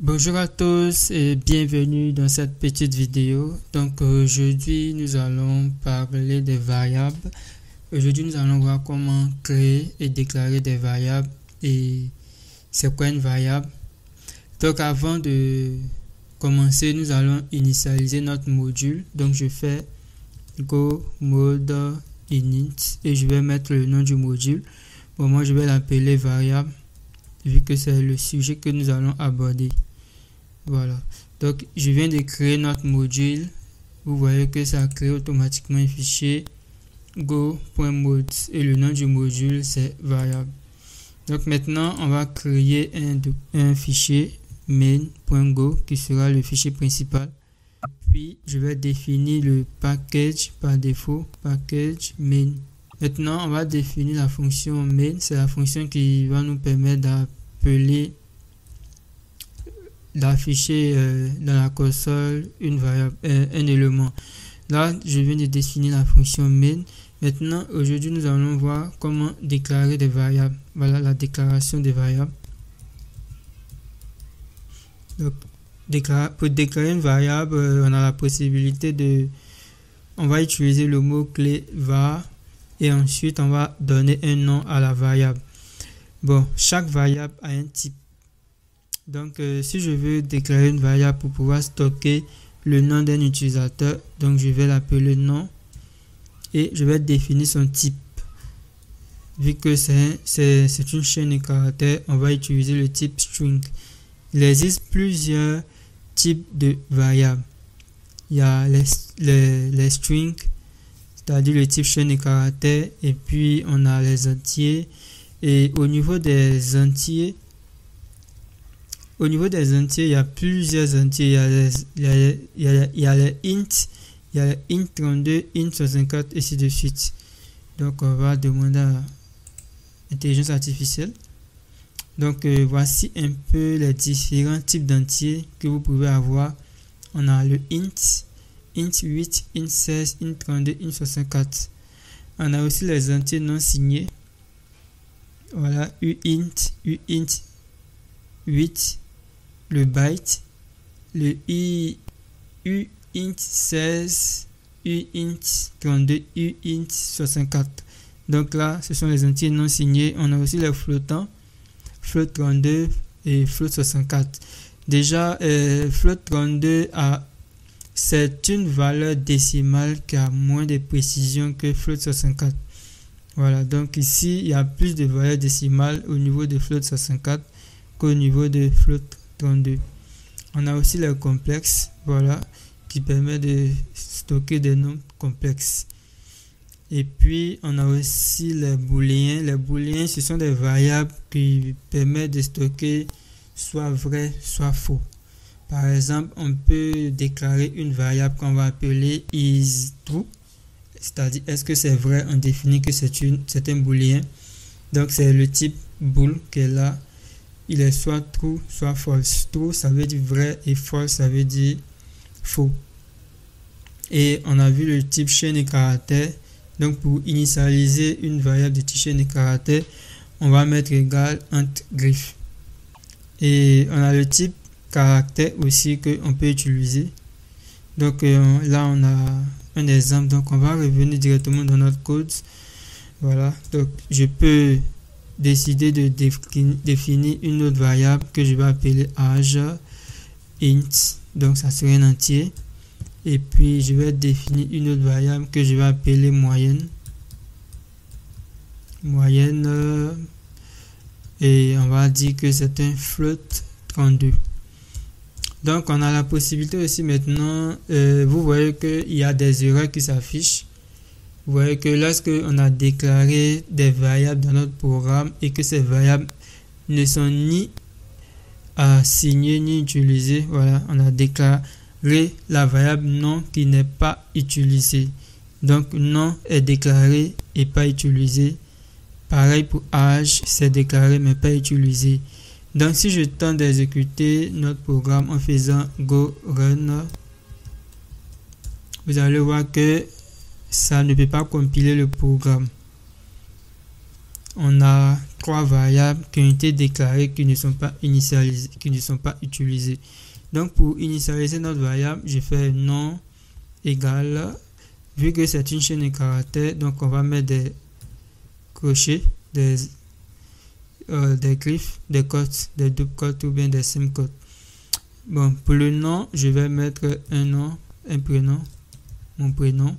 Bonjour à tous et bienvenue dans cette petite vidéo. Donc aujourd'hui nous allons parler des variables. Aujourd'hui nous allons voir comment créer et déclarer des variables et c'est quoi une variable. Donc avant de commencer nous allons initialiser notre module. Donc je fais go mode init et je vais mettre le nom du module. Bon, moi je vais l'appeler variable vu que c'est le sujet que nous allons aborder. Voilà, donc je viens de créer notre module. Vous voyez que ça crée automatiquement un fichier go.mode et le nom du module c'est variable. Donc maintenant on va créer un fichier main.go qui sera le fichier principal. Puis je vais définir le package par défaut, package main. Maintenant on va définir la fonction main, c'est la fonction qui va nous permettre d'afficher dans la console une variable, un élément. Là je viens de définir la fonction main. Maintenant aujourd'hui nous allons voir comment déclarer des variables. Voilà la déclaration des variables. Donc pour déclarer une variable, on a la possibilité on va utiliser le mot clé var et ensuite on va donner un nom à la variable. Bon, chaque variable a un type. Donc si je veux déclarer une variable pour pouvoir stocker le nom d'un utilisateur, donc je vais l'appeler nom et je vais définir son type. Vu que c'est une chaîne de caractères, on va utiliser le type string. Il existe plusieurs types de variables. Il y a les strings, c'est-à-dire le type chaîne de caractères, et puis on a les entiers. Et au niveau des entiers, il y a plusieurs entiers. Il y a les int, il y a les int 32, int 64, et ainsi de suite. Donc, on va demander à l'intelligence artificielle. Donc, voici un peu les différents types d'entiers que vous pouvez avoir. On a le int 8, int 16, int 32, int 64. On a aussi les entiers non signés. Voilà, uint 8, le byte, le uint 16, uint 32, uint 64. Donc là, ce sont les entiers non signés. On a aussi les flottants, float 32 et float 64. Déjà, float 32 c'est une valeur décimale qui a moins de précision que float 64. Voilà, donc ici, il y a plus de valeurs décimales au niveau de float 64 qu'au niveau de float 32. On a aussi les complexes, voilà, qui permet de stocker des nombres complexes. Et puis, on a aussi les booléens. Les booléens, ce sont des variables qui permettent de stocker soit vrai, soit faux. Par exemple, on peut déclarer une variable qu'on va appeler isTrue. C'est-à-dire, est-ce que c'est vrai? On définit que c'est un booléen. Donc, c'est le type bool qui est là. Il est soit true, soit false. True, ça veut dire vrai, et false, ça veut dire faux. Et on a vu le type chaîne de caractères. Donc, pour initialiser une variable de type chaîne de caractères, on va mettre égal entre griffes. Et on a le type caractère aussi qu'on peut utiliser. Donc, là, on a un exemple. Donc on va revenir directement dans notre code. Voilà, donc je peux décider de définir une autre variable que je vais appeler âge int, donc ça serait un entier. Et puis je vais définir une autre variable que je vais appeler moyenne, et on va dire que c'est un float 32. Donc, on a la possibilité aussi maintenant, vous voyez qu'il y a des erreurs qui s'affichent. Vous voyez que lorsque on a déclaré des variables dans notre programme et que ces variables ne sont ni assignées ni utilisées, voilà, on a déclaré la variable non qui n'est pas utilisée. Donc, non est déclaré et pas utilisé. Pareil pour âge, c'est déclaré mais pas utilisé. Donc si je tente d'exécuter notre programme en faisant go run, vous allez voir que ça ne peut pas compiler le programme. On a 3 variables qui ont été déclarées, qui ne sont pas initialisées, qui ne sont pas utilisées. Donc pour initialiser notre variable, je fais nom égal, vu que c'est une chaîne de caractères, donc on va mettre des crochets, des griffes, des cotes, des double cotes ou bien des semi-cotes. Bon, pour le nom, je vais mettre un nom, un prénom, mon prénom.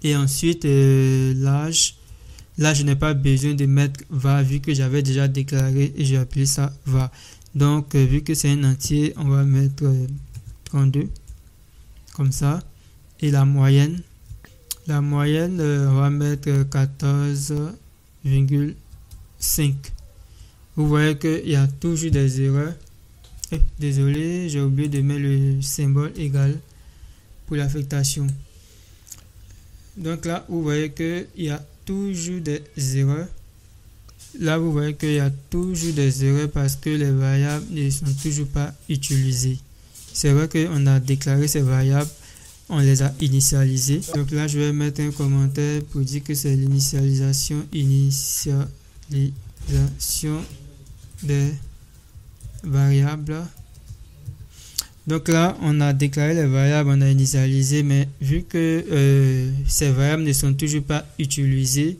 Et ensuite, l'âge. Là, je n'ai pas besoin de mettre var vu que j'avais déjà déclaré et j'ai appelé ça var. Donc, vu que c'est un entier, on va mettre 32, comme ça. Et la moyenne, on va mettre 14,5. Vous voyez qu'il y a toujours des erreurs. Désolé, j'ai oublié de mettre le symbole égal pour l'affectation. Donc là, vous voyez qu'il y a toujours des erreurs. Là, vous voyez qu'il y a toujours des erreurs parce que les variables ne sont toujours pas utilisées. C'est vrai qu'on a déclaré ces variables, on les a initialisées. Donc là, je vais mettre un commentaire pour dire que c'est l'initialisation des variables. Donc là, on a déclaré les variables, on a initialisé, mais vu que ces variables ne sont toujours pas utilisées,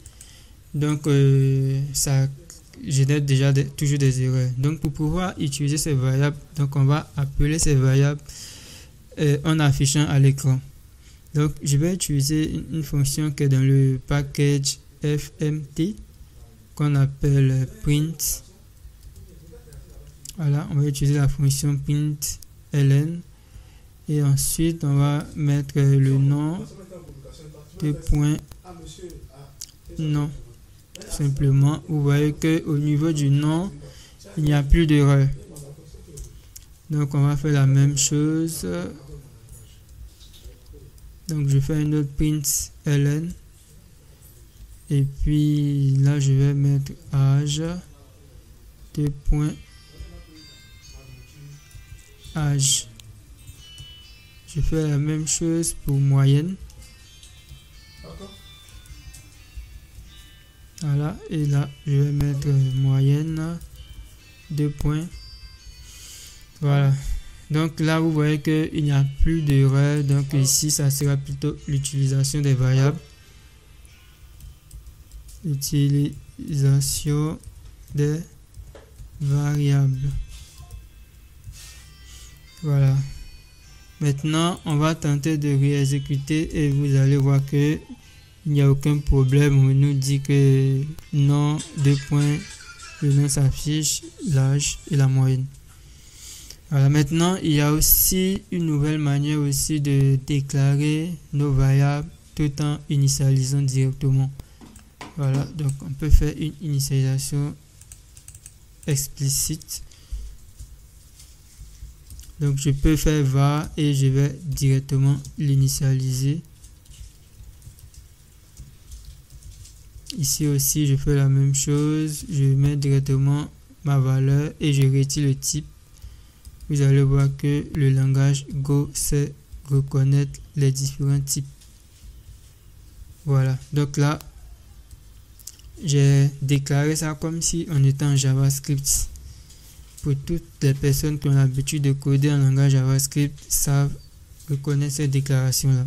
donc ça génère déjà toujours des erreurs. Donc pour pouvoir utiliser ces variables, donc on va appeler ces variables en affichant à l'écran. Donc je vais utiliser une fonction qui est dans le package fmt qu'on appelle print. Voilà, on va utiliser la fonction print ln et ensuite on va mettre le nom de point nom. Simplement, vous voyez que au niveau du nom, il n'y a plus d'erreur. Donc on va faire la même chose. Donc je fais un autre print ln et puis là je vais mettre âge de point âge. Je fais la même chose pour moyenne. Voilà, et là je vais mettre moyenne 2 points. Voilà, donc là vous voyez qu'il n'y a plus d'erreur. Donc ici ça sera plutôt l'utilisation des variables. Utilisation des variables. Voilà. Maintenant, on va tenter de réexécuter et vous allez voir que il n'y a aucun problème. On nous dit que nom, 2 points, le nom s'affiche, l'âge et la moyenne. Voilà. Maintenant, il y a aussi une nouvelle manière aussi de déclarer nos variables tout en initialisant directement. Voilà. Donc, on peut faire une initialisation explicite. Donc je peux faire var et je vais directement l'initialiser. Ici aussi je fais la même chose, je mets directement ma valeur et je retire le type. Vous allez voir que le langage Go sait reconnaître les différents types. Voilà, donc là j'ai déclaré ça comme si on était en JavaScript. Pour toutes les personnes qui ont l'habitude de coder en langage JavaScript savent reconnaître cette déclaration là.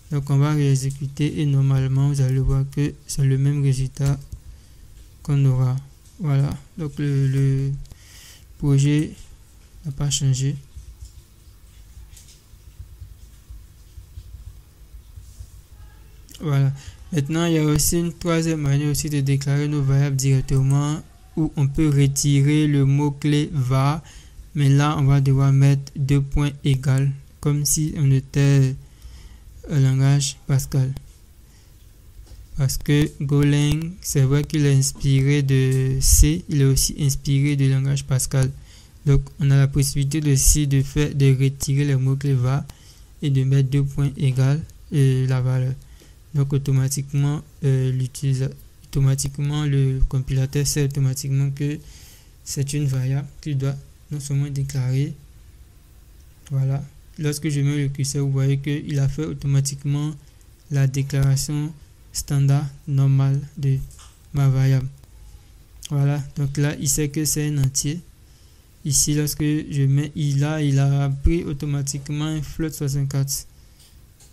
Donc on va réexécuter et normalement vous allez voir que c'est le même résultat qu'on aura. Voilà, donc le projet n'a pas changé. Voilà, maintenant il y a aussi une troisième manière aussi de déclarer nos variables directement, où on peut retirer le mot-clé var, mais là on va devoir mettre 2 points égal, comme si on était un langage Pascal. Parce que Golang, c'est vrai qu'il est inspiré de C, il est aussi inspiré du langage Pascal. Donc on a la possibilité aussi de retirer le mot-clé var et de mettre 2 points égal et la valeur. Donc automatiquement le compilateur sait automatiquement que c'est une variable qu'il doit non seulement déclarer. Voilà, lorsque je mets le curseur, vous voyez qu'il a fait automatiquement la déclaration standard normale de ma variable. Voilà, donc là il sait que c'est un entier. Ici lorsque je mets il a pris automatiquement un float 64,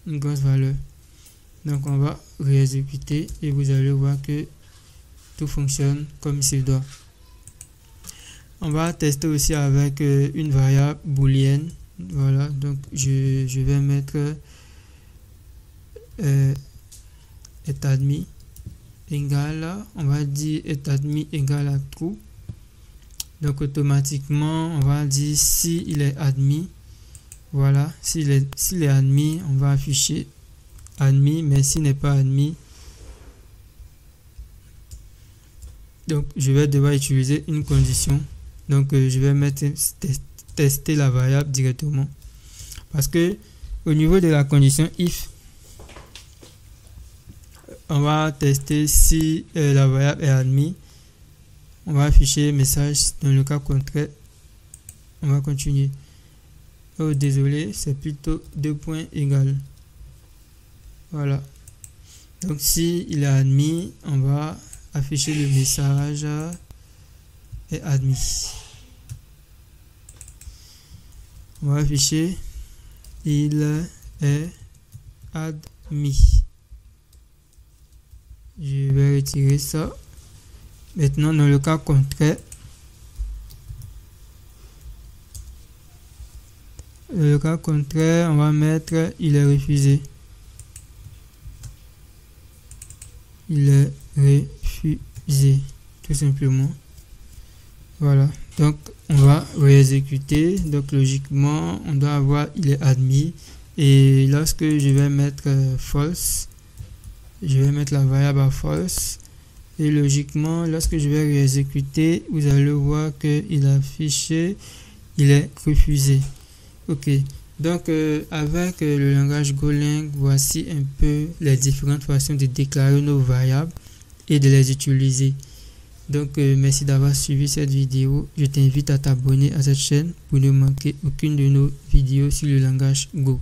une grosse valeur. Donc on va réexécuter et vous allez voir que tout fonctionne comme il se doit. On va tester aussi avec une variable booléenne. Voilà, donc je vais mettre est admis égale, on va dire est admis égale à true. Donc automatiquement on va dire si il est admis. Voilà, s'il est admis, on va afficher admis, mais s'il n'est pas admis, donc je vais devoir utiliser une condition. Donc je vais mettre tester la variable directement, parce que au niveau de la condition if, on va tester si la variable est admise. On va afficher message. Dans le cas contraire, on va continuer. Oh désolé, c'est plutôt 2 points égal. Voilà, donc si il est admis, on va afficher le message est admis. On va afficher il est admis. Je vais retirer ça. Maintenant dans le cas contraire, on va mettre il est refusé. Il est refusé, tout simplement. Voilà, donc on va réexécuter. Donc logiquement on doit avoir il est admis, et lorsque je vais mettre false, je vais mettre la variable à false, et logiquement lorsque je vais réexécuter, vous allez voir que il affiche il est refusé. Ok, donc avec le langage Golang, voici un peu les différentes façons de déclarer nos variables et de les utiliser. Donc merci d'avoir suivi cette vidéo. Je t'invite à t'abonner à cette chaîne pour ne manquer aucune de nos vidéos sur le langage Go.